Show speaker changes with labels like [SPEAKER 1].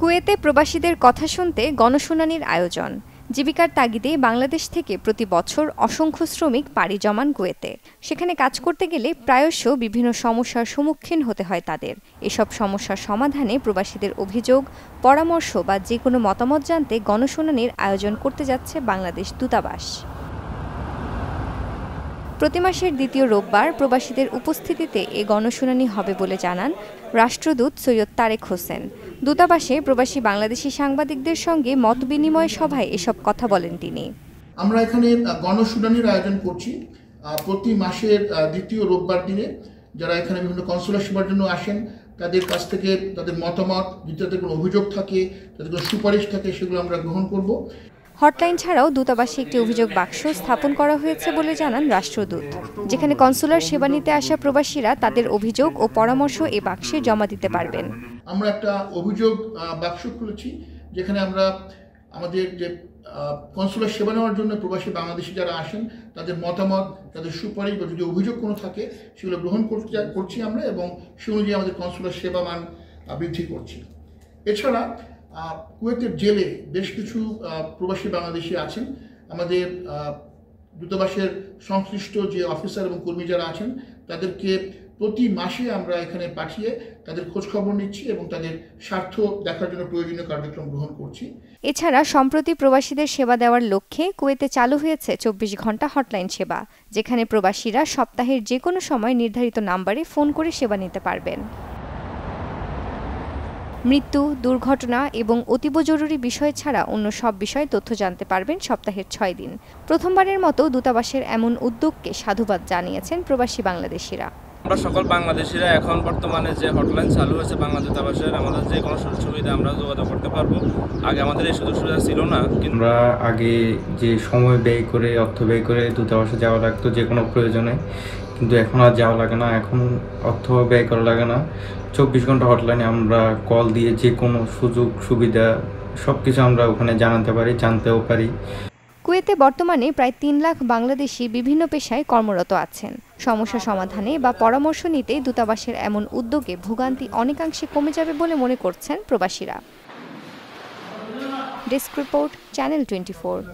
[SPEAKER 1] কুয়েতে প্রবাসীদের কথা শুনতে গণশুনানির আয়োজন। জীবিকার তাগিদে বাংলাদেশ থেকে প্রতি বছর অসংখ্য শ্রমিক পাড়ি জমান কুয়েতে। সেখানে কাজ করতে গেলে প্রায়শ বিভিন্ন সমস্যার সম্মুখীন হতে হয় তাদের। এসব সমস্যার সমাধানে প্রবাসীদের অভিযোগ, পরামর্শ বা যেকোনো মতামত জানতে গণশুনানির আয়োজন করতে যাচ্ছে বাংলাদেশ দূতাবাস। প্রতি মাসের দ্বিতীয় রোববার প্রবাসীদের উপস্থিতিতে এ গণশুনানি হবে বলে জানান রাষ্ট্রদূত সৈয়দ তারেক হোসেন। দূতাবাসে প্রবাসী বাংলাদেশি সাংবাদিকদের সঙ্গে মতবিনিময় সভায় এসব কথা বলেন তিনি।
[SPEAKER 2] আমরা এখানে গণশুনানির আয়োজন করছি প্রতি মাসের দ্বিতীয় রোববার দিনে। যারা এখানে বিভিন্ন কনসুলার সেবার জন্য আসেন তাদের কাছ থেকে তাদের মতামত, যদি তাদের কোনো অভিযোগ থাকে, তাদের কোনো সুপারিশ থাকে, সেগুলো আমরা গ্রহণ করব।
[SPEAKER 1] হটলাইন ছাড়াও দূতাবাসে একটি অভিযোগ বাক্স স্থাপন করা হয়েছে বলে জানান রাষ্ট্রদূত, যেখানে কনসুলার সেবা নিতে আসা প্রবাসীরা তাদের অভিযোগ ও পরামর্শ এ বাক্সে জমা দিতে পারবেন।
[SPEAKER 2] আমরা একটা অভিযোগ বাক্স খুলেছি, যেখানে আমরা আমাদের যে কনসুলার সেবা নেওয়ার জন্য প্রবাসী বাংলাদেশি যারা আসেন তাদের মতামত, তাদের সুপারিশ বা যদি অভিযোগ কোনো থাকে সেগুলো গ্রহণ করছি আমরা, এবং সে অনুযায়ী আমাদের কনসুলার সেবা মান বৃদ্ধি করছি। এছাড়া কুয়েতের জেলে বেশ কিছু প্রবাসী বাংলাদেশি আছেন। আমাদের দূতাবাসের সংশ্লিষ্ট যে অফিসার এবং কর্মী যারা আছেন তাদেরকে প্রতি মাসে আমরা এখানে পাঠিয়ে তাদের খোঁজখবর নিচ্ছি এবং তাদের স্বার্থ দেখার জন্য প্রয়োজনীয় কার্যক্রম গ্রহণ করছি।
[SPEAKER 1] এছাড়া সম্প্রতি প্রবাসীদের সেবা দেওয়ার লক্ষ্যে কুয়েতে চালু হয়েছে ২৪ ঘন্টা হটলাইন সেবা, যেখানে প্রবাসীরা সপ্তাহের যে কোনো সময় নির্ধারিত নাম্বারে ফোন করে সেবা নিতে পারবেন। মৃত্যু, দুর্ঘটনা এবং অতীব জরুরি বিষয় ছাড়া অন্য সব বিষয়ে তথ্য জানতে পারবেন সপ্তাহের ৬ দিন। প্রথমবারের মতো দূতাবাসের এমন উদ্যোগকে সাধুবাদ জানিয়েছেন প্রবাসী বাংলাদেশিরা।
[SPEAKER 3] আমরা সকল বাংলাদেশিরা এখন বর্তমানে যে হটলাইন চালু হয়েছে বাংলা দূতাবাসের, আমাদের যে কোনো সুযোগ সুবিধা আমরা যোগাযোগ করতে পারবো। আগে আমাদের এই সুযোগ সুবিধা ছিল না।
[SPEAKER 4] আমরা আগে যে সময় ব্যয় করে, অর্থ ব্যয় করে দূতাবাসে যাওয়া লাগতো যে কোনো প্রয়োজনে, কিন্তু এখন আর যাওয়া লাগে না, এখন অর্থ ব্যয় করা লাগে না। ২৪ ঘন্টা হটলাইনে আমরা কল দিয়ে যে কোনো সুযোগ সুবিধা সব কিছু আমরা ওখানে জানতেও পারি।
[SPEAKER 1] কুয়েতে বর্তমানে প্রায় ৩ লাখ বাংলাদেশি বিভিন্ন পেশায় কর্মরত আছেন। সমস্যা সমাধানে বা পরামর্শ নিতে দূতাবাসের এমন উদ্যোগে ভোগান্তি অনেকাংশে কমে যাবে বলে মনে করছেন প্রবাসীরা। Desk report, channel 24।